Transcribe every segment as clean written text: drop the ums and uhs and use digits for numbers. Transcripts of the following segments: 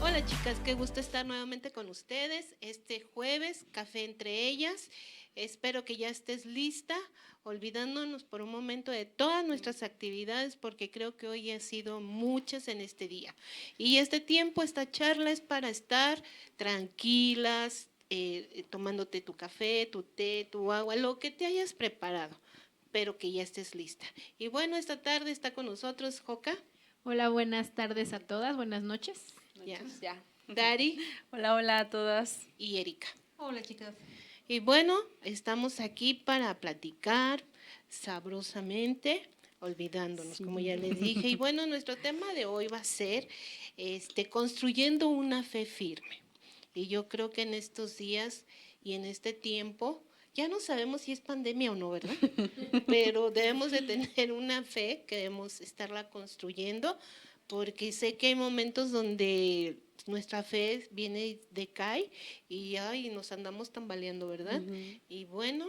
Hola chicas, qué gusto estar nuevamente con ustedes este jueves, Café entre ellas. Espero que ya estés lista, olvidándonos por un momento de todas nuestras actividades, porque creo que hoy han sido muchas en este día. Y este tiempo, esta charla es para estar tranquilas, tomándote tu café, tu té, tu agua, lo que te hayas preparado, pero que ya estés lista. Y bueno, esta tarde está con nosotros Joca. Hola, buenas tardes a todas, buenas noches. Ya. Dari. Hola, hola a todas. Y Erika. Hola, chicas. Y bueno, estamos aquí para platicar sabrosamente, olvidándonos, como ya les dije. Y bueno, nuestro tema de hoy va a ser construyendo una fe firme. Y yo creo que en estos días y en este tiempo, ya no sabemos si es pandemia o no, ¿verdad? Pero debemos de tener una fe, que debemos estarla construyendo, porque sé que hay momentos donde nuestra fe viene y decae y ay, nos andamos tambaleando, ¿verdad? Y bueno,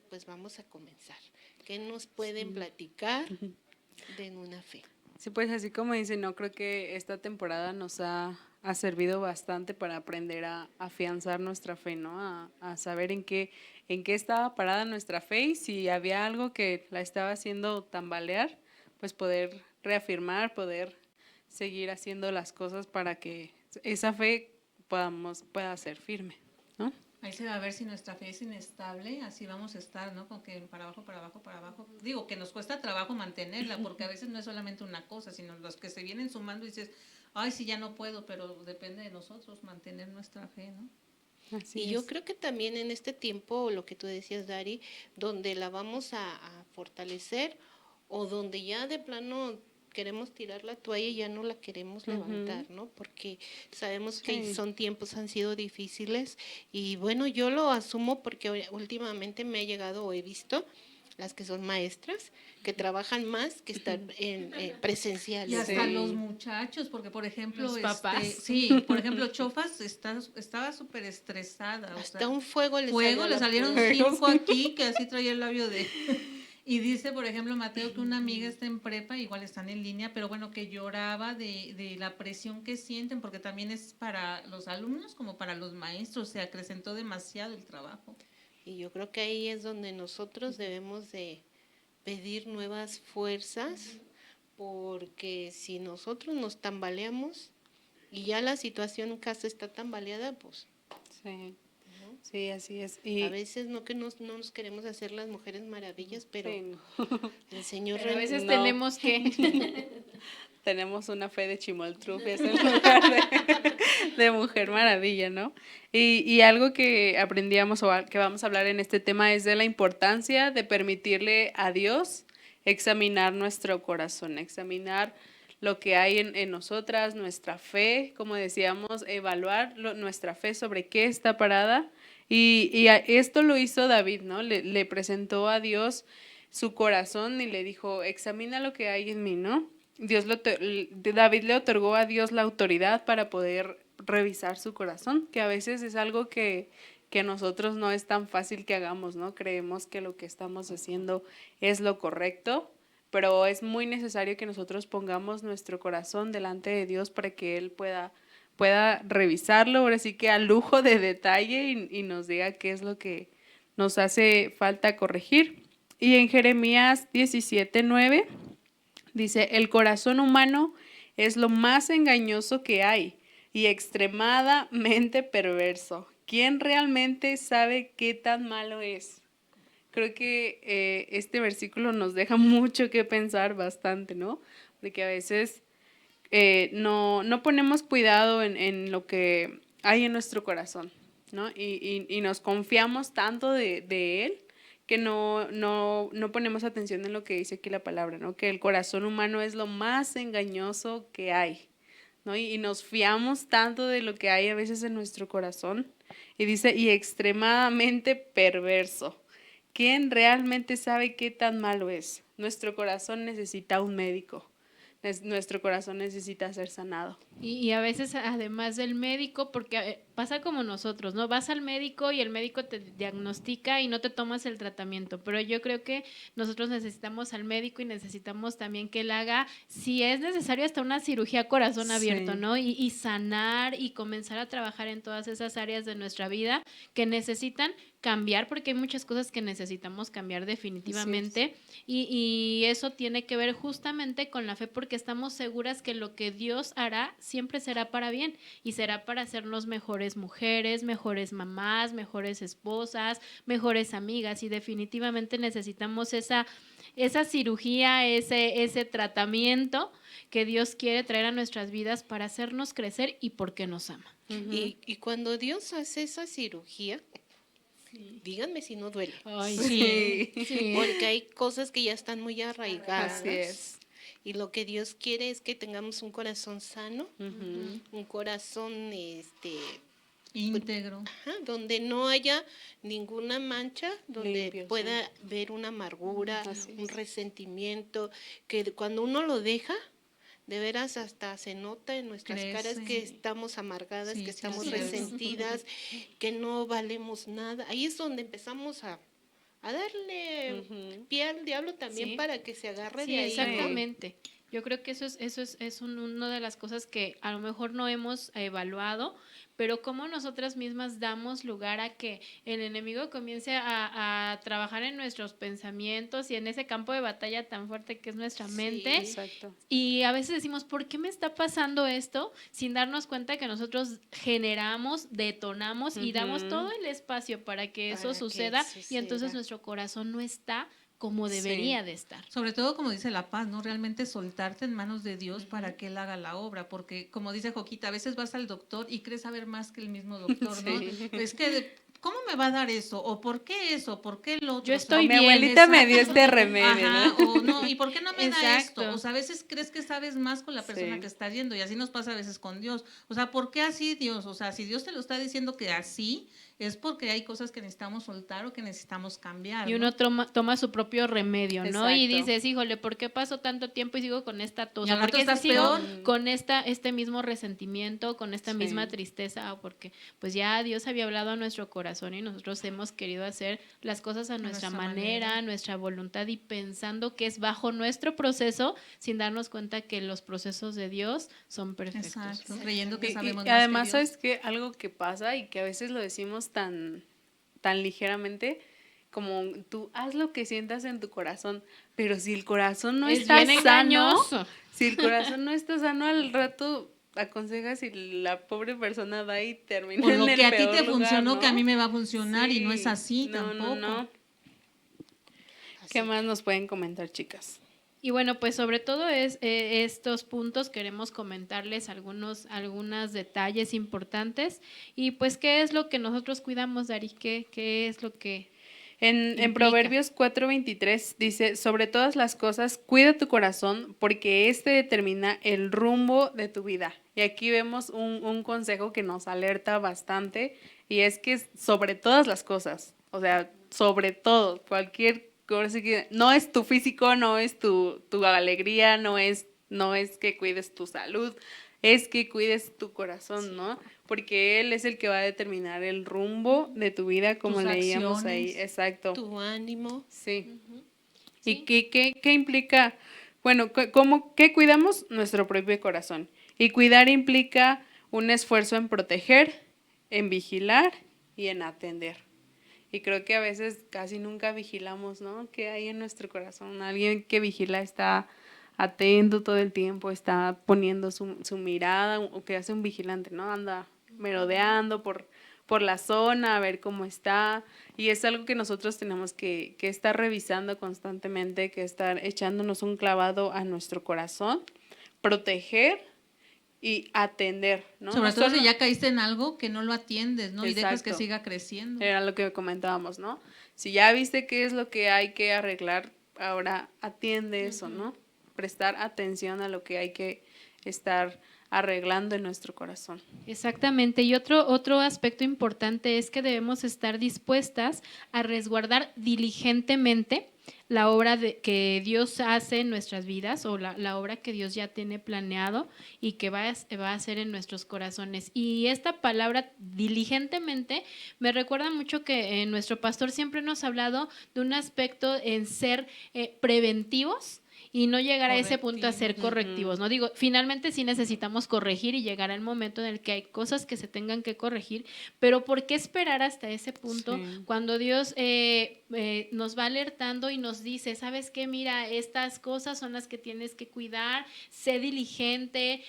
pues vamos a comenzar. ¿Qué nos pueden platicar de una fe? Sí, pues así como dicen, no creo que esta temporada nos ha servido bastante para aprender a afianzar nuestra fe, ¿no? A saber en qué estaba parada nuestra fe y si había algo que la estaba haciendo tambalear, pues poder reafirmar, poder seguir haciendo las cosas para que esa fe pueda ser firme, ¿no? Ahí se va a ver si nuestra fe es inestable, así vamos a estar, ¿no? Con que para abajo, para abajo, para abajo. Digo que nos cuesta trabajo mantenerla, porque a veces no es solamente una cosa, sino los que se vienen sumando y dices, ay, sí, ya no puedo, pero depende de nosotros mantener nuestra fe, ¿no? Así Y es. yo creo que también en este tiempo, lo que tú decías, Dari, donde la vamos a fortalecer o donde ya de plano queremos tirar la toalla y ya no la queremos levantar, ¿no? Porque sabemos que son tiempos, han sido difíciles y bueno, yo lo asumo porque últimamente me ha llegado o he visto las que son maestras, que trabajan más que estar en presenciales. Y hasta Sí. los muchachos, porque por ejemplo, Los papás. sí, por ejemplo, Chofas estaba súper estresada. Hasta o sea, un fuego le fuego, salió a le la salieron pobre. 5 aquí, que así traía el labio de... Y dice, por ejemplo, Mateo, que una amiga está en prepa, igual están en línea, pero bueno, que lloraba de la presión que sienten, porque también es para los alumnos como para los maestros, se acrecentó demasiado el trabajo. Y yo creo que ahí es donde nosotros debemos de pedir nuevas fuerzas, porque si nosotros nos tambaleamos y ya la situación en casa está tambaleada, pues Sí, sí, así es. a veces no no nos queremos hacer las mujeres maravillas, pero Sí, el Señor Pero a veces no. tenemos que... tenemos una fe de chimoltrufes en lugar de Mujer Maravilla, ¿no? Y algo que aprendíamos o que vamos a hablar en este tema es de la importancia de permitirle a Dios examinar nuestro corazón, examinar lo que hay en nosotras, nuestra fe, como decíamos, evaluar nuestra fe sobre qué está parada. Y esto lo hizo David, ¿no? Le presentó a Dios su corazón y le dijo, examina lo que hay en mí, ¿no? David le otorgó a Dios la autoridad para poder revisar su corazón, que a veces es algo que nosotros no es tan fácil que hagamos, ¿no? Creemos que lo que estamos haciendo es lo correcto, pero es muy necesario que nosotros pongamos nuestro corazón delante de Dios para que Él pueda revisarlo, ahora sí que a lujo de detalle y nos diga qué es lo que nos hace falta corregir. Y en Jeremías 17:9 dice, el corazón humano es lo más engañoso que hay y extremadamente perverso. ¿Quién realmente sabe qué tan malo es? Creo que este versículo nos deja mucho que pensar bastante, ¿no? Porque a veces no ponemos cuidado en lo que hay en nuestro corazón, ¿no? Y nos confiamos tanto de Él que no ponemos atención en lo que dice aquí la palabra, ¿no? Que el corazón humano es lo más engañoso que hay, ¿no? Y nos fiamos tanto de lo que hay a veces en nuestro corazón. Y dice, y extremadamente perverso. ¿Quién realmente sabe qué tan malo es? Nuestro corazón necesita un médico. Nuestro corazón necesita ser sanado. Y a veces, además del médico, porque pasa como nosotros, ¿no? Vas al médico y el médico te diagnostica y no te tomas el tratamiento, pero yo creo que nosotros necesitamos al médico y necesitamos también que él haga, si es necesario, hasta una cirugía corazón abierto, Sí. ¿no? Y sanar y comenzar a trabajar en todas esas áreas de nuestra vida que necesitan cambiar, porque hay muchas cosas que necesitamos cambiar definitivamente, y eso tiene que ver justamente con la fe, porque estamos seguras que lo que Dios hará siempre será para bien, y será para hacernos mejores mujeres, mejores mamás, mejores esposas, mejores amigas, y definitivamente necesitamos esa cirugía, ese tratamiento que Dios quiere traer a nuestras vidas para hacernos crecer y porque nos ama. Y cuando Dios hace esa cirugía, díganme si no duele. Ay, Sí. sí. Porque hay cosas que ya están muy arraigadas. Así es. Y lo que Dios quiere es que tengamos un corazón sano, Ujú. un corazón Íntegro. donde no haya ninguna mancha, donde Limpio, pueda ver una amargura, Así un es. resentimiento, que cuando uno lo deja, de veras hasta se nota en nuestras caras Crece. que estamos amargadas, Sí, que sí, estamos así es. resentidas, que no valemos nada. Ahí es donde empezamos a darle Ujú. pie al diablo también Sí. para que se agarre Sí, de ahí. ¿no? exactamente. Yo creo que eso es una de las cosas que a lo mejor no hemos evaluado, pero cómo nosotras mismas damos lugar a que el enemigo comience a trabajar en nuestros pensamientos y en ese campo de batalla tan fuerte que es nuestra Sí. mente. Exacto. Y a veces decimos, ¿por qué me está pasando esto? Sin darnos cuenta que nosotros generamos, detonamos y damos Ujú. todo el espacio para que eso Para que suceda, y entonces suceda. nuestro corazón no está como Sí. debería de estar. Sobre todo, como dice La Paz, ¿no? Realmente soltarte en manos de Dios para que Él haga la obra, porque como dice Joquita, a veces vas al doctor y crees saber más que el mismo doctor, ¿no? Sí. Es que, ¿cómo me va a dar eso? ¿O por qué eso? ¿Por qué lo otro? Yo O sea, estoy Mi bien, abuelita me dio exacto. este remedio, Ajá, ¿no? o no, ¿y por qué no me da Exacto. esto? O sea, a veces crees que sabes más con la persona Sí. que estás yendo, y así nos pasa a veces con Dios. O sea, ¿por qué así Dios? O sea, si Dios te lo está diciendo que así, es porque hay cosas que necesitamos soltar o que necesitamos cambiar. Y ¿no? uno toma su propio remedio, ¿no? Y Exacto. dices, híjole, ¿por qué paso tanto tiempo y sigo con esta tos? Y al ¿Por rato qué estás sigo peor. con este mismo resentimiento, con esta Sí. misma tristeza? O porque pues ya Dios había hablado a nuestro corazón y nosotros hemos querido hacer las cosas a nuestra manera, nuestra voluntad, y pensando que es bajo nuestro proceso, sin darnos cuenta que los procesos de Dios son perfectos. Exacto, creyendo que Y sabemos más además, que Dios. ¿sabes qué? Algo que pasa y que a veces lo decimos tan ligeramente, como tú haz lo que sientas en tu corazón, pero si el corazón no Es está bien sano, engañoso. si el corazón no está sano, al rato aconsejas y la pobre persona va y termina O en lo el que a ti peor te lugar, funcionó, ¿no? que a mí me va a funcionar, y no es Sí. así No, tampoco. no. ¿Qué más nos pueden comentar, chicas? Y bueno, pues sobre todo estos puntos queremos comentarles algunos detalles importantes. Y pues, ¿qué es lo que nosotros cuidamos, Dari? ¿Qué es lo que En implica? Proverbios 4:23 dice, sobre todas las cosas, cuida tu corazón porque este determina el rumbo de tu vida. Y aquí vemos un consejo que nos alerta bastante, y es que sobre todas las cosas, o sea, sobre todo, cualquier cosa que no es tu físico, no es tu alegría, no es que cuides tu salud, es que cuides tu corazón, ¿no? Porque él es el que va a determinar el rumbo de tu vida, como Tus leíamos ahí. acciones. Exacto. Tu ánimo. Sí. Sí. ¿Y qué implica? Bueno, ¿qué cuidamos? Nuestro propio corazón. Y cuidar implica un esfuerzo en proteger, en vigilar y en atender. Y creo que a veces casi nunca vigilamos, ¿no? ¿Qué hay en nuestro corazón? Alguien que vigila está atento todo el tiempo, está poniendo su mirada, o que hace un vigilante, ¿no? Anda merodeando por la zona, a ver cómo está. Y es algo que nosotros tenemos que estar revisando constantemente, que estar echándonos un clavado a nuestro corazón, proteger y atender, ¿no? Sobre No todo solo- si ya caíste en algo, que no lo atiendes, ¿no? Y dejas que Exacto. siga creciendo. Era lo que comentábamos, ¿no? Si ya viste qué es lo que hay que arreglar, ahora atiende eso, ¿no? Prestar atención a lo que hay que estar arreglando en nuestro corazón. Exactamente. Y otro aspecto importante es que debemos estar dispuestas a resguardar diligentemente la obra que Dios hace en nuestras vidas o la obra que Dios ya tiene planeado y que va a hacer en nuestros corazones. Y esta palabra diligentemente me recuerda mucho que nuestro pastor siempre nos ha hablado de un aspecto en ser preventivos y no llegar a ese punto a ser correctivos, ¿no? Digo, finalmente sí necesitamos corregir y llegar al momento en el que hay cosas que se tengan que corregir, pero ¿por qué esperar hasta ese punto Sí. cuando Dios nos va alertando y nos dice, ¿sabes qué? Mira, estas cosas son las que tienes que cuidar, sé diligente,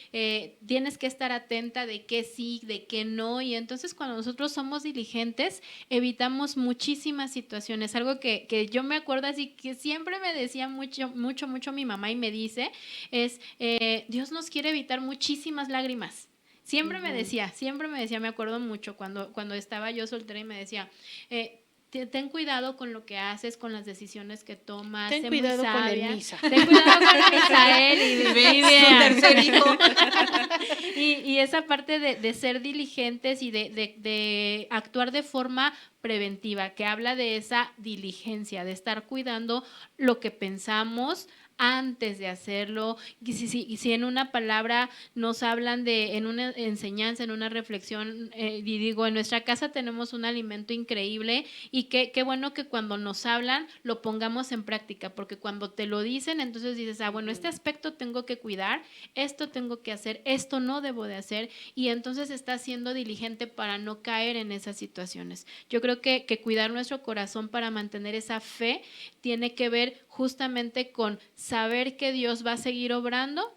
tienes que estar atenta de qué sí, de qué no, y entonces cuando nosotros somos diligentes, evitamos muchísimas situaciones, algo que yo me acuerdo así, que siempre me decía mucho mi mamá y me dice, es, Dios nos quiere evitar muchísimas lágrimas. Siempre me decía, me acuerdo mucho cuando estaba yo soltera y me decía, ten cuidado con lo que haces, con las decisiones que tomas, Ten sé cuidado muy con el sabia. Misa. Ten cuidado con el Misael y Su Vivian. tercer hijo. Y esa parte de ser diligentes y de actuar de forma preventiva, que habla de esa diligencia, de estar cuidando lo que pensamos antes de hacerlo. Y si en una palabra nos hablan en una enseñanza, en una reflexión, y digo, en nuestra casa tenemos un alimento increíble y qué bueno que cuando nos hablan lo pongamos en práctica, porque cuando te lo dicen, entonces dices, bueno, este aspecto tengo que cuidar, esto tengo que hacer, esto no debo de hacer, y entonces estás siendo diligente para no caer en esas situaciones. Yo creo que cuidar nuestro corazón para mantener esa fe tiene que ver justamente con saber que Dios va a seguir obrando,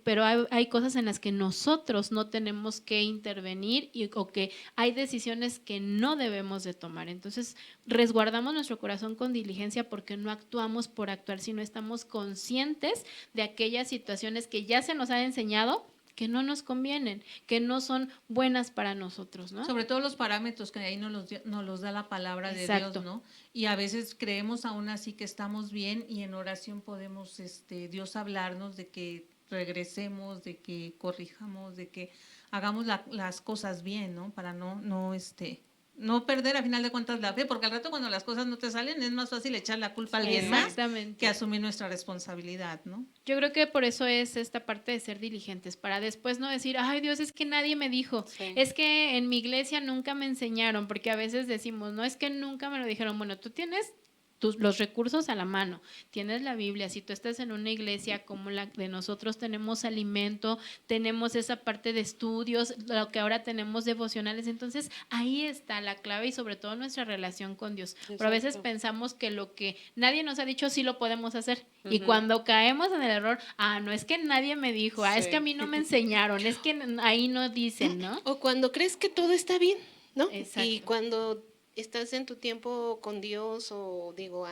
pero hay cosas en las que nosotros no tenemos que intervenir o que hay decisiones que no debemos de tomar. Entonces, resguardamos nuestro corazón con diligencia porque no actuamos por actuar, sino estamos conscientes de aquellas situaciones que ya se nos han enseñado que no nos convienen, que no son buenas para nosotros, ¿no? Sobre todo los parámetros que ahí nos los da la palabra de Dios, ¿no? Y a veces creemos aún así que estamos bien y en oración podemos Dios hablarnos de que regresemos, de que corrijamos, de que hagamos las cosas bien, ¿no? Para no perder a final de cuentas la fe, porque al rato cuando las cosas no te salen es más fácil echar la culpa a alguien más que asumir nuestra responsabilidad, ¿no? Yo creo que por eso es esta parte de ser diligentes, para después no decir, ay Dios, es que nadie me dijo, es que en mi iglesia nunca me enseñaron, porque a veces decimos, no, es que nunca me lo dijeron. Bueno, tú tienes los recursos a la mano, tienes la Biblia, si tú estás en una iglesia como la de nosotros, tenemos alimento, tenemos esa parte de estudios, lo que ahora tenemos devocionales, entonces ahí está la clave y sobre todo nuestra relación con Dios. Pero a veces pensamos que lo que nadie nos ha dicho sí lo podemos hacer, y cuando caemos en el error, no es que nadie me dijo, es que a mí no me enseñaron, es que ahí no dicen, ¿no? O cuando crees que todo está bien, ¿no? Exacto. Y cuando estás en tu tiempo con Dios, o digo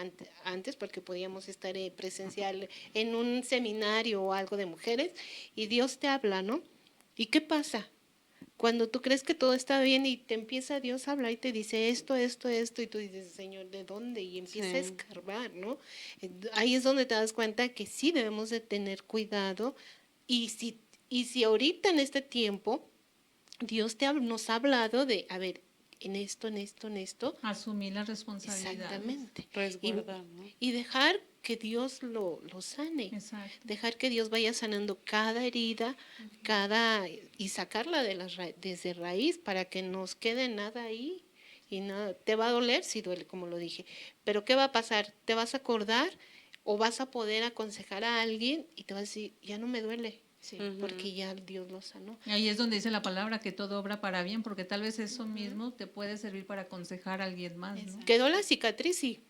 antes, porque podíamos estar presencial en un seminario o algo de mujeres, y Dios te habla, ¿no? ¿Y qué pasa? Cuando tú crees que todo está bien y te empieza Dios a hablar y te dice esto, y tú dices, Señor, ¿de dónde? Y empieza a escarbar, ¿no? Ahí es donde te das cuenta que sí debemos de tener cuidado, y si ahorita en este tiempo Dios nos ha hablado de, a ver, en esto, asumir la responsabilidad. Exactamente. Resguardar, ¿no? Y dejar que Dios lo sane. Exacto. Dejar que Dios vaya sanando cada herida, y sacarla desde raíz, para que nos quede nada ahí. Y nada, te va a doler, sí duele, como lo dije. Pero ¿qué va a pasar? ¿Te vas a acordar o vas a poder aconsejar a alguien y te vas a decir, ya no me duele? Sí, porque ya Dios lo sanó. Y ahí es donde dice la palabra que todo obra para bien, porque tal vez eso mismo te puede servir para aconsejar a alguien más, ¿no? Quedó la cicatriz, sí,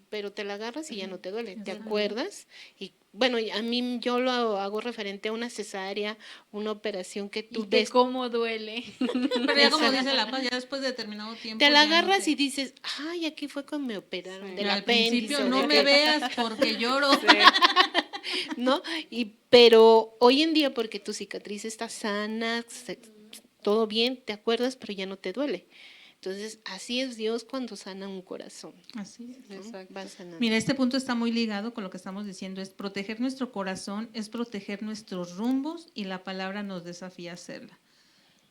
pero te la agarras y ya no te duele, ¿te acuerdas? Y bueno, a mí yo lo hago referente a una cesárea, una operación que tú ves cómo duele. Pero ya como dice la paz, ya después de determinado tiempo te la agarras y dices, ay, aquí fue cuando me operaron del al apéndice. Principio no me veas porque lloro. ¿No? Pero hoy en día, porque tu cicatriz está sana, todo bien, te acuerdas, pero ya no te duele. Entonces, así es Dios cuando sana un corazón. Así es. ¿No? Va sanando. Mira, este punto está muy ligado con lo que estamos diciendo, es proteger nuestro corazón, es proteger nuestros rumbos, y la palabra nos desafía a hacerla.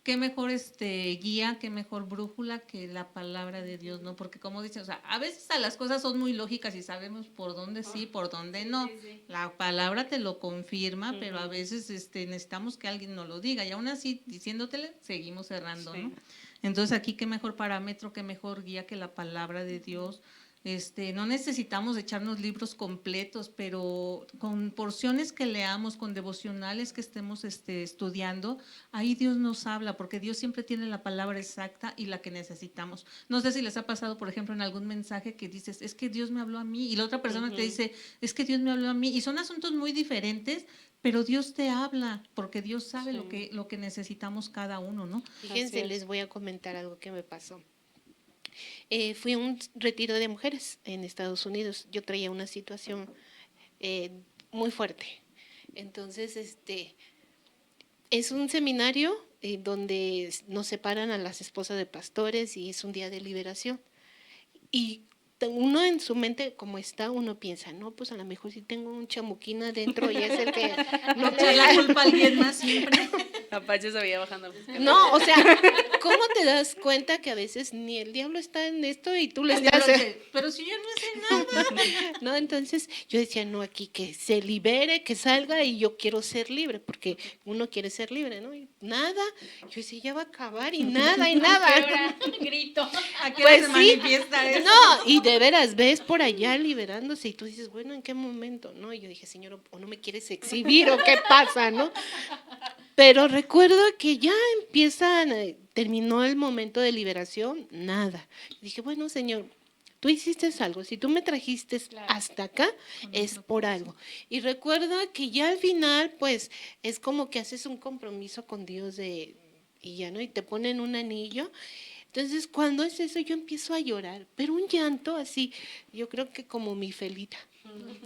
qué mejor guía, qué mejor brújula que la palabra de Dios, ¿no? Porque como dicen, o sea, a veces las cosas son muy lógicas y sabemos por dónde sí, por dónde no. La palabra te lo confirma, pero a veces necesitamos que alguien nos lo diga y aún así diciéndotele seguimos cerrando, ¿no? Entonces aquí qué mejor parámetro, qué mejor guía que la palabra de Dios. No necesitamos echarnos libros completos, pero con porciones que leamos, con devocionales que estemos estudiando, ahí Dios nos habla, porque Dios siempre tiene la palabra exacta y la que necesitamos. No sé si les ha pasado, por ejemplo, en algún mensaje que dices, es que Dios me habló a mí, y la otra persona te dice, es que Dios me habló a mí, y son asuntos muy diferentes, pero Dios te habla, porque Dios sabe lo que necesitamos cada uno, ¿no? Fíjense, les voy a comentar algo que me pasó. Fui a un retiro de mujeres en Estados Unidos. Yo traía una situación muy fuerte. Entonces, es un seminario donde nos separan a las esposas de pastores y es un día de liberación. Y uno en su mente, como está, uno piensa, no, pues a lo mejor si tengo un chamuquín adentro y es el que no Echar me la culpa a alguien más siempre. Apache se veía bajando los escalones. No, o sea, ¿cómo te das cuenta que a veces ni el diablo está en esto y tú le El estás... diablo dice, pero si yo no hice nada. No, entonces yo decía, no, aquí que se libere, que salga y yo quiero ser libre, porque uno quiere ser libre, ¿no? Y nada, yo decía, ya va a acabar y nada, y nada. Grito. ¿A qué Pues hora se sí. manifiesta eso? No, y de veras, ves por allá liberándose y tú dices, bueno, ¿en qué momento? No, y yo dije, Señor, ¿o no me quieres exhibir o qué pasa, no? Pero recuerdo que ya terminó el momento de liberación, nada. Dije, bueno, Señor, tú hiciste algo, si tú me trajiste hasta acá, es por algo. Y recuerdo que ya al final, pues, es como que haces un compromiso con Dios y ya, ¿no? Y te ponen un anillo. Entonces, cuando es eso, yo empiezo a llorar, pero un llanto así, yo creo que como mi Felita,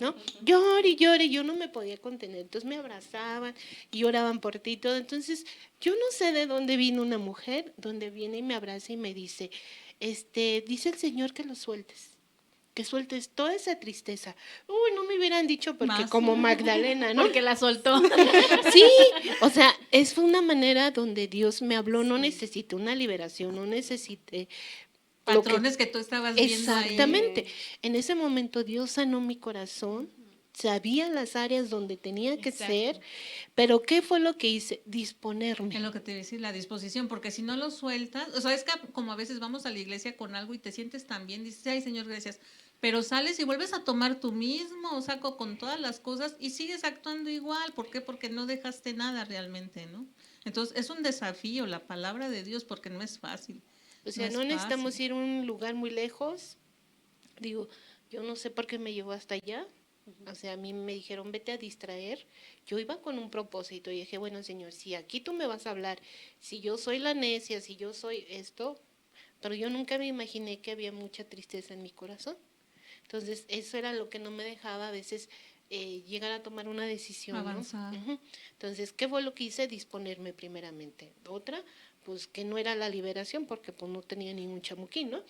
¿no? Llore y llore, yo no me podía contener, entonces me abrazaban y lloraban por ti y todo. Entonces, yo no sé de dónde vino una mujer, donde viene y me abraza y me dice, dice el Señor que sueltes toda esa tristeza. Uy, no me hubieran dicho porque Más. como Magdalena, ¿no? Porque la soltó. Sí, o sea, es una manera donde Dios me habló, no necesité una liberación, no necesité lo que- Patrones que tú estabas viendo ahí. Exactamente. En ese momento Dios sanó mi corazón, sabía las áreas donde tenía que Exacto. ser, pero ¿qué fue lo que hice? Es Disponerme. lo que te decía, la disposición, porque si no lo sueltas, o sea, es que como a veces vamos a la iglesia con algo y te sientes tan bien, dices, ay Señor, gracias, pero sales y vuelves a tomar tú mismo, saco con todas las cosas y sigues actuando igual. ¿Por qué? Porque no dejaste nada realmente, ¿no? Entonces es un desafío la palabra de Dios porque no es fácil. O sea, es no necesitamos fácil. ir a un lugar muy lejos. Digo, yo no sé por qué me llevó hasta allá. O sea, a mí me dijeron, vete a distraer. Yo iba con un propósito y dije, bueno, Señor, si aquí tú me vas a hablar, si yo soy la necia, si yo soy esto, pero yo nunca me imaginé que había mucha tristeza en mi corazón. Entonces, eso era lo que no me dejaba a veces llegar a tomar una decisión, ¿no? Avanzar. Ujú. Entonces, ¿qué fue lo que hice? Disponerme primeramente. Otra, pues que no era la liberación, porque pues no tenía ningún chamuquín, ¿no?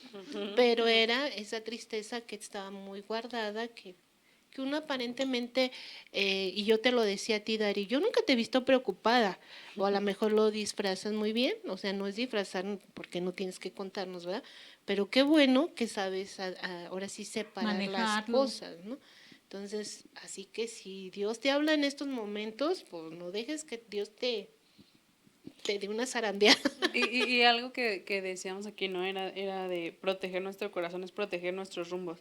Pero era esa tristeza que estaba muy guardada, que uno aparentemente, y yo te lo decía a ti, Dari, yo nunca te he visto preocupada, o a lo mejor lo disfrazas muy bien, o sea, no es disfrazar porque no tienes que contarnos, ¿verdad? Pero qué bueno que sabes ahora sí separar las Manejarlo. cosas, ¿no? Entonces, así que si Dios te habla en estos momentos, pues no dejes que Dios te dé una zarandeada. Y algo que decíamos aquí, ¿no? Era de proteger nuestro corazón, es proteger nuestros rumbos.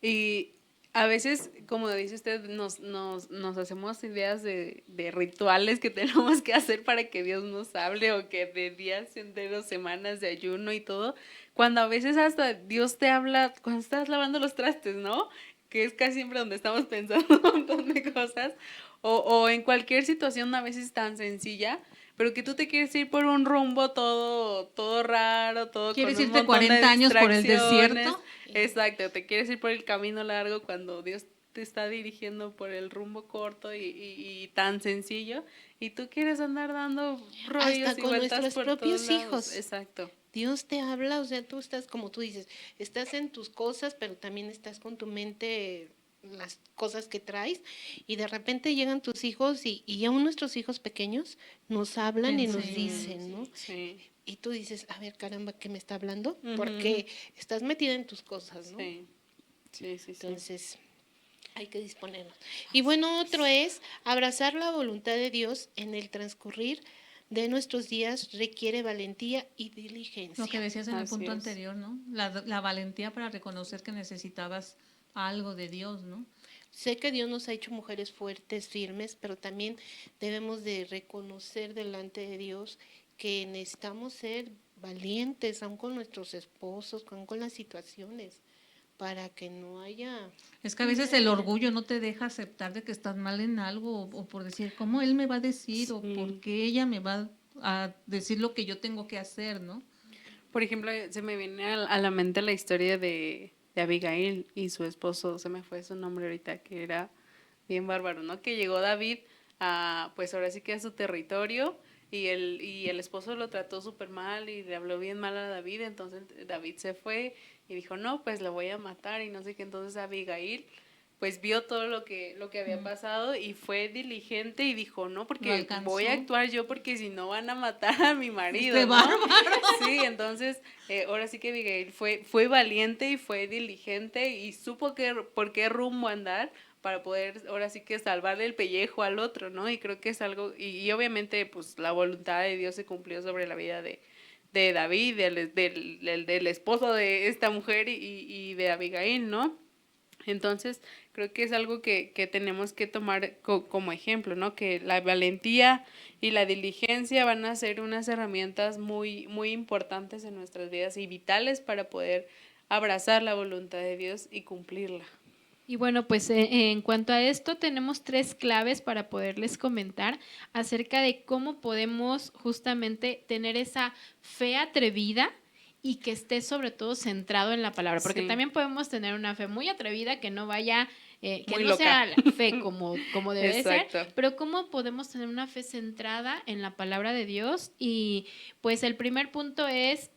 Y a veces, como dice usted, nos hacemos ideas de rituales que tenemos que hacer para que Dios nos hable, o que de días enteros, semanas de ayuno y todo, cuando a veces hasta Dios te habla cuando estás lavando los trastes, ¿no? Que es casi siempre donde estamos pensando un montón de cosas, o en cualquier situación a veces tan sencilla, pero que tú te quieres ir por un rumbo todo raro, todo ¿Quieres con un irte montón 40 de años por el distracciones. desierto? Exacto, te quieres ir por el camino largo cuando Dios te está dirigiendo por el rumbo corto y tan sencillo, y tú quieres andar dando rollos Hasta y con vueltas nuestros por propios todos lados. hijos. Exacto. Dios te habla, o sea, tú estás, como tú dices, estás en tus cosas, pero también estás con tu mente las cosas que traes y de repente llegan tus hijos y aún nuestros hijos pequeños nos hablan y nos Enseñan, dicen, ¿no? Sí, Y tú dices, a ver, caramba, ¿qué me está hablando? Ujú. Porque estás metida en tus cosas, ¿no? sí, sí, sí, sí. Entonces, hay que disponernos. Y bueno, otro es abrazar la voluntad de Dios en el transcurrir de nuestros días requiere valentía y diligencia. Lo que decías en el Así punto es. anterior, ¿no? La valentía para reconocer que necesitabas algo de Dios, ¿no? Sé que Dios nos ha hecho mujeres fuertes, firmes, pero también debemos de reconocer delante de Dios que necesitamos ser valientes, aun con nuestros esposos, aun con las situaciones, para que no haya... Es que a veces el orgullo no te deja aceptar de que estás mal en algo o por decir, ¿cómo él me va a decir? O Sí. ¿por qué ella me va a decir lo que yo tengo que hacer, ¿no? Por ejemplo, se me viene a la mente la historia de Abigail y su esposo, se me fue su nombre ahorita, que era bien bárbaro, ¿no? Que llegó David a, pues ahora sí que a su territorio y el esposo lo trató súper mal y le habló bien mal a David, entonces David se fue y dijo, no, pues la voy a matar y no sé qué, entonces Abigail pues vio todo lo que había pasado y fue diligente y dijo, no, Lo porque alcanzó. voy a actuar yo porque si no van a matar a mi marido, Este ¿no? bárbaro. Sí, entonces ahora sí que Abigail fue valiente y fue diligente y supo por qué rumbo andar para poder ahora sí que salvarle el pellejo al otro, ¿no? Y creo que es algo, y obviamente pues la voluntad de Dios se cumplió sobre la vida de David, del esposo de esta mujer y de Abigail, ¿no? Entonces, creo que es algo que tenemos que tomar como ejemplo, ¿no? Que la valentía y la diligencia van a ser unas herramientas muy, muy importantes en nuestras vidas y vitales para poder abrazar la voluntad de Dios y cumplirla. Y bueno, pues en cuanto a esto, tenemos 3 claves para poderles comentar acerca de cómo podemos justamente tener esa fe atrevida y que esté sobre todo centrado en la palabra, porque Sí. también podemos tener una fe muy atrevida que no vaya, que Muy no loca. sea la fe como debe de ser, Exacto. pero cómo podemos tener una fe centrada en la palabra de Dios. Y pues el primer punto es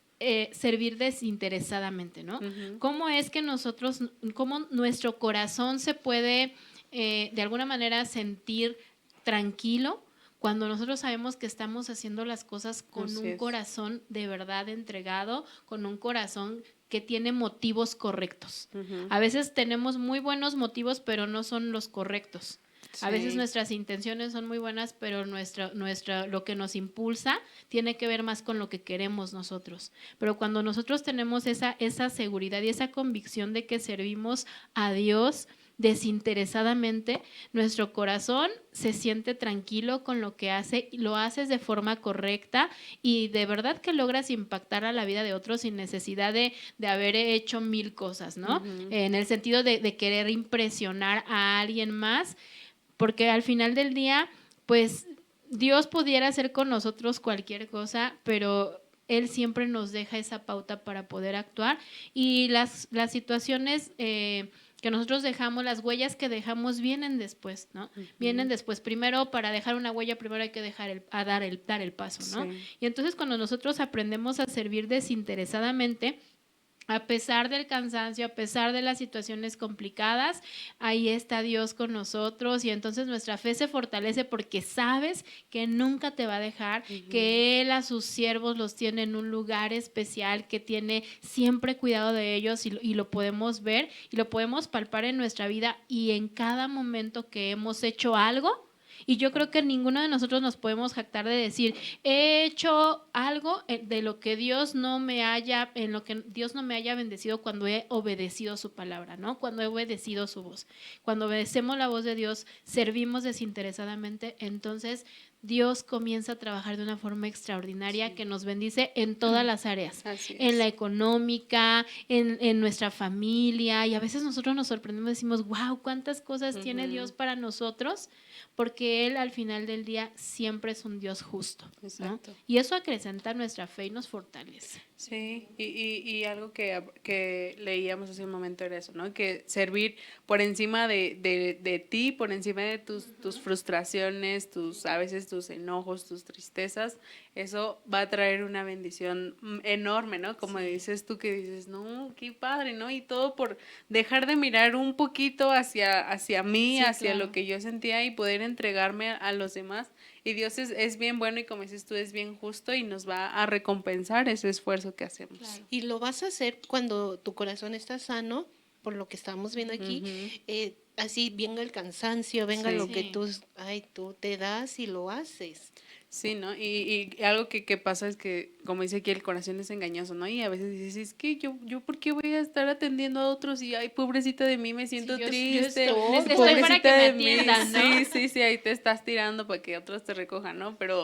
servir desinteresadamente, ¿no? Ujú. ¿Cómo es que nosotros, cómo nuestro corazón se puede de alguna manera sentir tranquilo cuando nosotros sabemos que estamos haciendo las cosas con Así un es. corazón de verdad entregado, con un corazón que tiene motivos correctos? Ujú. A veces tenemos muy buenos motivos, pero no son los correctos. A veces Sí. nuestras intenciones son muy buenas, pero lo que nos impulsa tiene que ver más con lo que queremos nosotros. Pero cuando nosotros tenemos esa seguridad y esa convicción de que servimos a Dios desinteresadamente, nuestro corazón se siente tranquilo con lo que hace, lo haces de forma correcta y de verdad que logras impactar a la vida de otros sin necesidad de haber hecho 1000 cosas, ¿no? Ujú. En el sentido de querer impresionar a alguien más, porque al final del día, pues Dios pudiera hacer con nosotros cualquier cosa, pero Él siempre nos deja esa pauta para poder actuar y las situaciones que nosotros dejamos, las huellas que dejamos vienen después, ¿no? Vienen después. Primero, para dejar una huella, primero hay que dar el paso, ¿no? Sí. Y entonces cuando nosotros aprendemos a servir desinteresadamente, a pesar del cansancio, a pesar de las situaciones complicadas, ahí está Dios con nosotros y entonces nuestra fe se fortalece porque sabes que nunca te va a dejar, que Él a sus siervos los tiene en un lugar especial, que tiene siempre cuidado de ellos y lo podemos ver y lo podemos palpar en nuestra vida y en cada momento que hemos hecho algo. Y yo creo que ninguno de nosotros nos podemos jactar de decir, he hecho algo de lo que Dios no me haya, en lo que Dios no me haya bendecido cuando he obedecido su palabra, ¿no? Cuando he obedecido su voz. Cuando obedecemos la voz de Dios, servimos desinteresadamente, entonces Dios comienza a trabajar de una forma extraordinaria que nos bendice en todas las áreas, Así en es. la económica, en nuestra familia, y a veces nosotros nos sorprendemos y decimos, wow, cuántas cosas tiene Dios para nosotros, porque Él al final del día siempre es un Dios justo, ¿no? Exacto. Y eso acrecenta nuestra fe y nos fortalece. Sí, y algo que leíamos hace un momento era eso, ¿no? Que servir por encima de ti, por encima de tus frustraciones, a veces tus enojos, tus tristezas, eso va a traer una bendición enorme, ¿no? Como dices tú, que dices, no, qué padre, ¿no? Y todo por dejar de mirar un poquito hacia mí, Sí, hacia claro. lo que yo sentía y poder entregarme a los demás. Y Dios es bien bueno y como dices tú, es bien justo y nos va a recompensar ese esfuerzo que hacemos. Claro. Y lo vas a hacer cuando tu corazón está sano, por lo que estamos viendo aquí, Ujú. así venga el cansancio, venga Sí. lo que Sí. tú te das y lo haces. Sí, ¿no? Y algo que pasa es que, como dice aquí, el corazón es engañoso, ¿no? Y a veces dices, es que yo ¿por qué voy a estar atendiendo a otros? Y, ay, pobrecita de mí, me siento Sí, yo triste. estoy para que me de mí. atiendan, ¿no? Sí, ahí te estás tirando para que otros te recojan, ¿no? Pero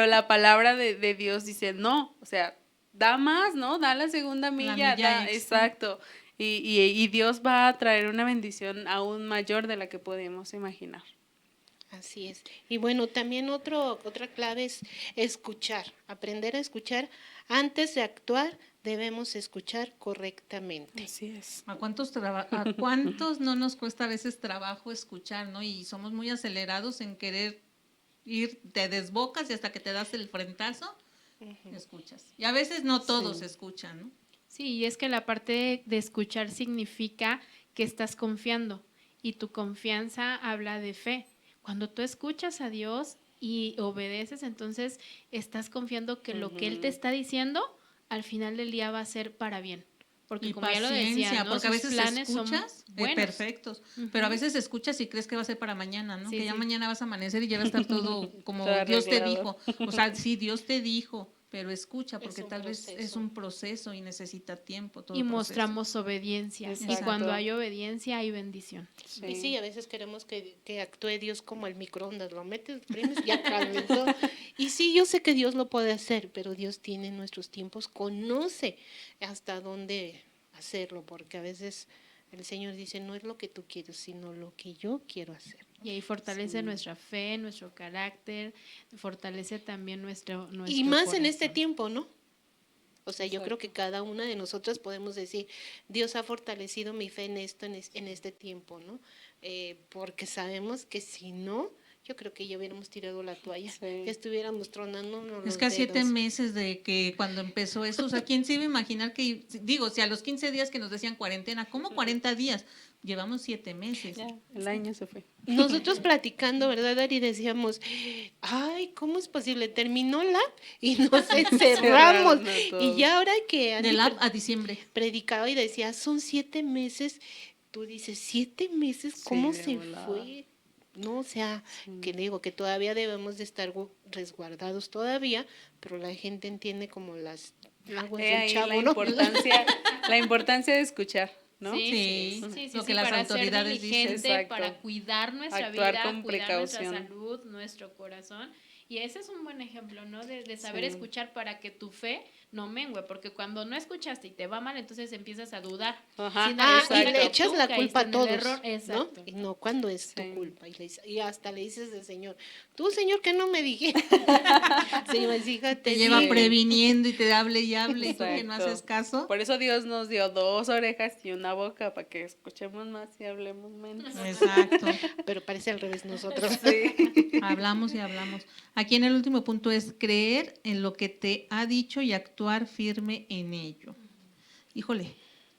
la palabra de Dios dice, no, o sea, da más, ¿no? Da la segunda milla, milla extra. exacto. Y Dios va a traer una bendición aún mayor de la que podemos imaginar. Así es. Y bueno, también otra clave es escuchar, aprender a escuchar. Antes de actuar, debemos escuchar correctamente. Así es. ¿A cuántos no nos cuesta a veces trabajo escuchar, ¿no? Y somos muy acelerados en querer ir, te desbocas y hasta que te das el frentazo, escuchas. Y a veces no todos escuchan, ¿no? Sí, y es que la parte de escuchar significa que estás confiando y tu confianza habla de fe. Cuando tú escuchas a Dios y obedeces, entonces estás confiando que lo que Él te está diciendo al final del día va a ser para bien. Porque Y como ya lo decía, ¿no? porque a Sus veces planes son escuchas buenos. perfectos, pero a veces escuchas y crees que va a ser para mañana, ¿no? Sí, que ya sí. mañana vas a amanecer y ya va a estar todo como Todo Dios te arreglado. dijo. O sea, sí, Dios te dijo, pero escucha, porque un tal vez es proceso. un proceso y necesita tiempo todo Y proceso. mostramos obediencia. Y Exacto. cuando hay obediencia, hay bendición. Y sí, a veces queremos que actúe Dios como el microondas, lo metes, primes, ya calentó. Y sí, yo sé que Dios lo puede hacer, pero Dios tiene nuestros tiempos, conoce hasta dónde hacerlo, porque a veces el Señor dice, no es lo que tú quieres, sino lo que yo quiero hacer. Y ahí fortalece nuestra fe, nuestro carácter, fortalece también nuestro Y más en corazón. este tiempo, ¿no? O sea, yo creo que cada una de nosotras podemos decir, Dios ha fortalecido mi fe en esto, en este tiempo, ¿no? Porque sabemos que si no, yo creo que ya hubiéramos tirado la toalla, Sí. que estuviéramos tronándonos Es los que a 7 dedos. meses de que cuando empezó eso, o sea, ¿quién se iba a imaginar que, digo, si a los 15 días que nos decían cuarentena, ¿cómo 40 días? Llevamos 7 meses. Ya, el año se fue. Nosotros platicando, ¿verdad, Ari? Decíamos, ay, ¿cómo es posible? Terminó la y nos encerramos. todo. Y ya ahora que Andy Del app a diciembre. predicaba y decía, son 7 meses, tú dices, 7 meses, ¿cómo Sí, de se volada. fue? No, o sea, que digo que todavía debemos de estar resguardados todavía, pero la gente entiende como las aguas del Ahí chavo, ¿no? la importancia de escuchar, ¿no? Sí, lo que las para autoridades ser dicen. diligente, Exacto. para cuidar nuestra Actuar vida, con cuidar nuestra precaución. salud, nuestro corazón. Y ese es un buen ejemplo, ¿no? De saber Sí. escuchar para que tu fe no mengue, porque cuando no escuchaste y te va mal, entonces empiezas a dudar. Ajá, Ah, y exacto. le echas la culpa a el todos, error. ¿no? Exacto. Y no, cuando es tu Sí. culpa. Y hasta le dices al Señor, tú, Señor, que no me dije. Señor, fíjate. Te lleva sí. previniendo y te hable y hable, y tú que no Exacto. haces caso. Por eso Dios nos dio 2 orejas y una boca para que escuchemos más y hablemos menos. Exacto. Pero parece al revés nosotros. Sí. Hablamos y hablamos. Aquí en el último punto es creer en lo que te ha dicho y actuar firme en ello. Híjole,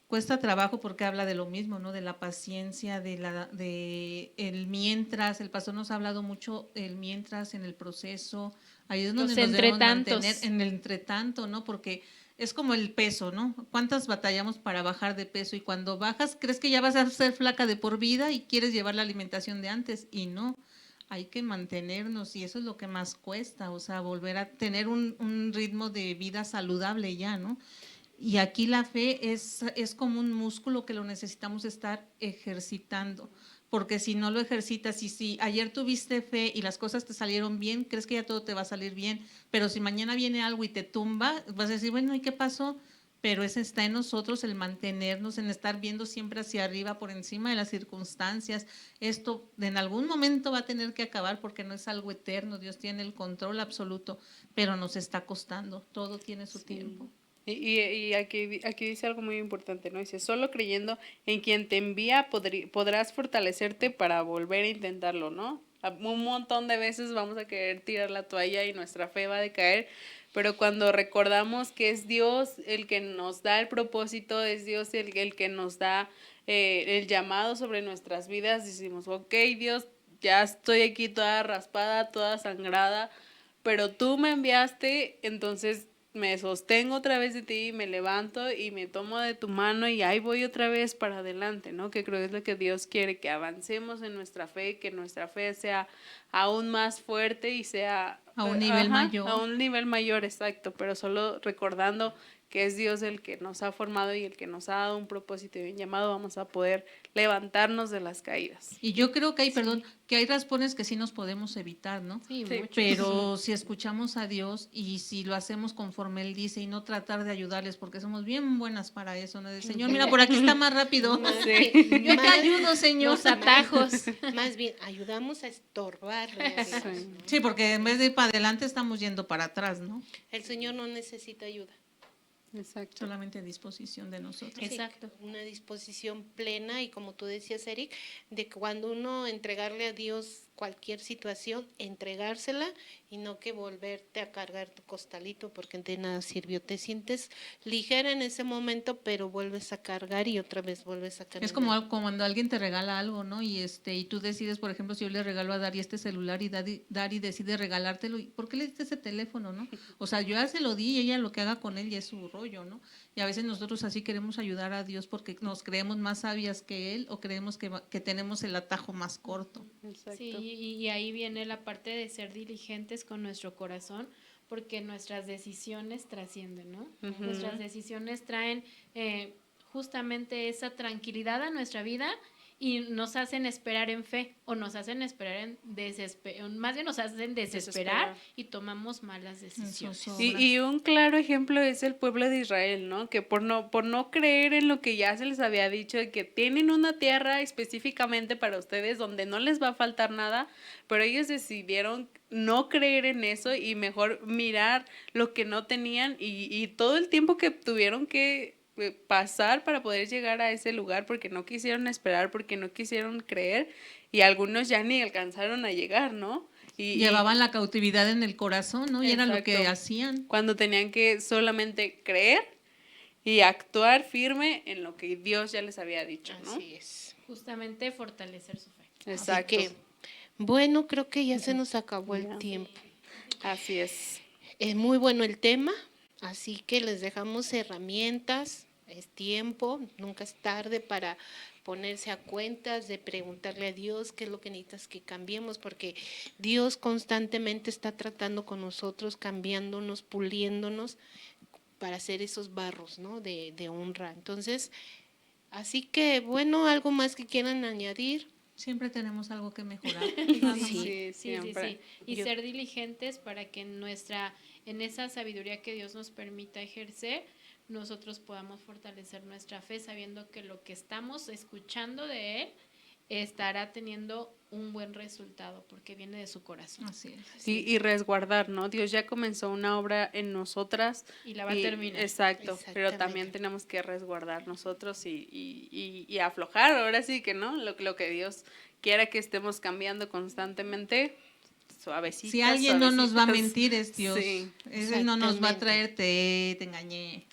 cuesta trabajo porque habla de lo mismo, ¿no? De la paciencia, de el mientras. El pastor nos ha hablado mucho el mientras en el proceso. Ahí es donde Los nos debemos entretantos. mantener en el entretanto, ¿no? Porque es como el peso, ¿no? ¿Cuántas batallamos para bajar de peso? Y cuando bajas, crees que ya vas a ser flaca de por vida y quieres llevar la alimentación de antes. Y no, hay que mantenernos y eso es lo que más cuesta, o sea, volver a tener un ritmo de vida saludable ya, ¿no? Y aquí la fe es como un músculo que lo necesitamos estar ejercitando, porque si no lo ejercitas y si ayer tuviste fe y las cosas te salieron bien, crees que ya todo te va a salir bien, pero si mañana viene algo y te tumba, vas a decir, bueno, ¿y qué pasó? Pero está en nosotros el mantenernos, en estar viendo siempre hacia arriba por encima de las circunstancias. Esto en algún momento va a tener que acabar porque no es algo eterno, Dios tiene el control absoluto, pero nos está costando, todo tiene su tiempo. Y aquí dice algo muy importante, ¿no? Dice, solo creyendo en quien te envía podrás fortalecerte para volver a intentarlo, ¿no? Un montón de veces vamos a querer tirar la toalla y nuestra fe va a decaer, pero cuando recordamos que es Dios el que nos da el propósito, es Dios el que nos da el llamado sobre nuestras vidas, decimos, ok, Dios, ya estoy aquí toda raspada, toda sangrada, pero tú me enviaste, entonces me sostengo otra vez de ti, me levanto y me tomo de tu mano y ahí voy otra vez para adelante, ¿no? Que creo que es lo que Dios quiere, que avancemos en nuestra fe, que nuestra fe sea aún más fuerte y sea A un nivel mayor. a un nivel mayor, exacto, pero solo recordando que es Dios el que nos ha formado y el que nos ha dado un propósito y un llamado, vamos a poder levantarnos de las caídas. Y yo creo que hay, perdón, que hay raspones que sí nos podemos evitar, ¿no? Sí, Sí. mucho. Pero si escuchamos a Dios y si lo hacemos conforme Él dice y no tratar de ayudarles, porque somos bien buenas para eso, ¿no? De, Señor, mira, por aquí está más rápido. Más Sí. bien- Yo te más- ayudo, Señor. Los atajos. Más bien, ayudamos a estorbarle a Dios, Sí. ¿no? Sí, porque en vez de ir para adelante estamos yendo para atrás, ¿no? El Señor no necesita ayuda. Exacto. Solamente a disposición de nosotros. Sí, Exacto. una disposición plena y como tú decías, Eric, de que cuando uno entregarle a Dios cualquier situación, entregársela y no que volverte a cargar tu costalito porque de nada sirvió. Te sientes ligera en ese momento, pero vuelves a cargar y otra vez vuelves a cargar. Es como cuando alguien te regala algo, ¿no? Y tú decides, por ejemplo, si yo le regalo a Dari este celular y Dari decide regalártelo, ¿por qué le diste ese teléfono, no? O sea, yo ya se lo di y ella lo que haga con él ya es su rollo, ¿no? Y a veces nosotros así queremos ayudar a Dios porque nos creemos más sabias que Él o creemos que tenemos el atajo más corto. Exacto. Sí, y ahí viene la parte de ser diligentes con nuestro corazón, porque nuestras decisiones trascienden, ¿no? Ujú. Nuestras decisiones traen justamente esa tranquilidad a nuestra vida y nos hacen esperar en fe o nos hacen esperar en más bien nos hacen desesperar Desesperar. y tomamos malas decisiones. Eso. Y un claro ejemplo es el pueblo de Israel, ¿no? Que por no creer en lo que ya se les había dicho, de que tienen una tierra específicamente para ustedes donde no les va a faltar nada, pero ellos decidieron no creer en eso y mejor mirar lo que no tenían y todo el tiempo que tuvieron que pasar para poder llegar a ese lugar porque no quisieron esperar, porque no quisieron creer y algunos ya ni alcanzaron a llegar, ¿no? Llevaban la cautividad en el corazón, ¿no? Y era lo que Exacto. hacían. Cuando tenían que solamente creer y actuar firme en lo que Dios ya les había dicho, ¿no? Así es. Justamente fortalecer su fe. Exacto. Así que, bueno, creo que ya se nos acabó el Ya. tiempo. Así es. Es muy bueno el tema, así que les dejamos herramientas, es tiempo, nunca es tarde para ponerse a cuentas, de preguntarle a Dios qué es lo que necesitas que cambiemos, porque Dios constantemente está tratando con nosotros, cambiándonos, puliéndonos para hacer esos barros, ¿no? de honra. Entonces, así que, bueno, algo más que quieran añadir. Siempre tenemos algo que mejorar. Sí. Sí, sí, siempre. sí. Y Yo- ser diligentes para que en esa sabiduría que Dios nos permita ejercer, nosotros podamos fortalecer nuestra fe sabiendo que lo que estamos escuchando de Él estará teniendo un buen resultado porque viene de su corazón Así es. Y resguardar, ¿no? Dios ya comenzó una obra en nosotras. y la va a terminar. Exacto, pero Exactamente. también tenemos que resguardar nosotros y aflojar, ahora sí que, ¿no? Lo que Dios quiera que estemos cambiando constantemente, suavecito. Si alguien no nos va a mentir es Dios. Sí, Él no nos va a exactamente. traer, te engañé.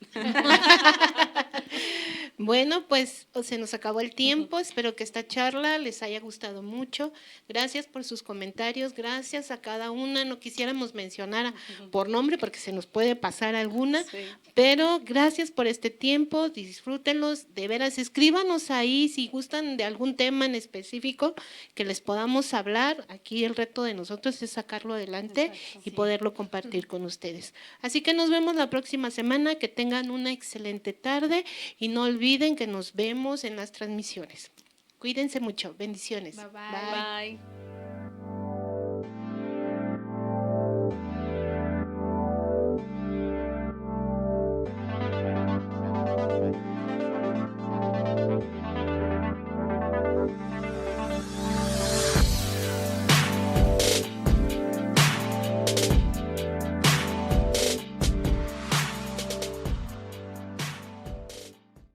Bueno, pues se nos acabó el tiempo. Espero que esta charla les haya gustado mucho. Gracias por sus comentarios. Gracias a cada una. No quisiéramos mencionar por nombre porque se nos puede pasar alguna. Sí. Pero gracias por este tiempo. Disfrútenlos. De veras, escríbanos ahí si gustan de algún tema en específico que les podamos hablar. Aquí el reto de nosotros es sacarlo adelante y poderlo compartir con ustedes. Así que nos vemos la próxima semana. Que tengan una excelente tarde y no olviden que nos vemos en las transmisiones. Cuídense mucho. Bendiciones. Bye, bye. Bye.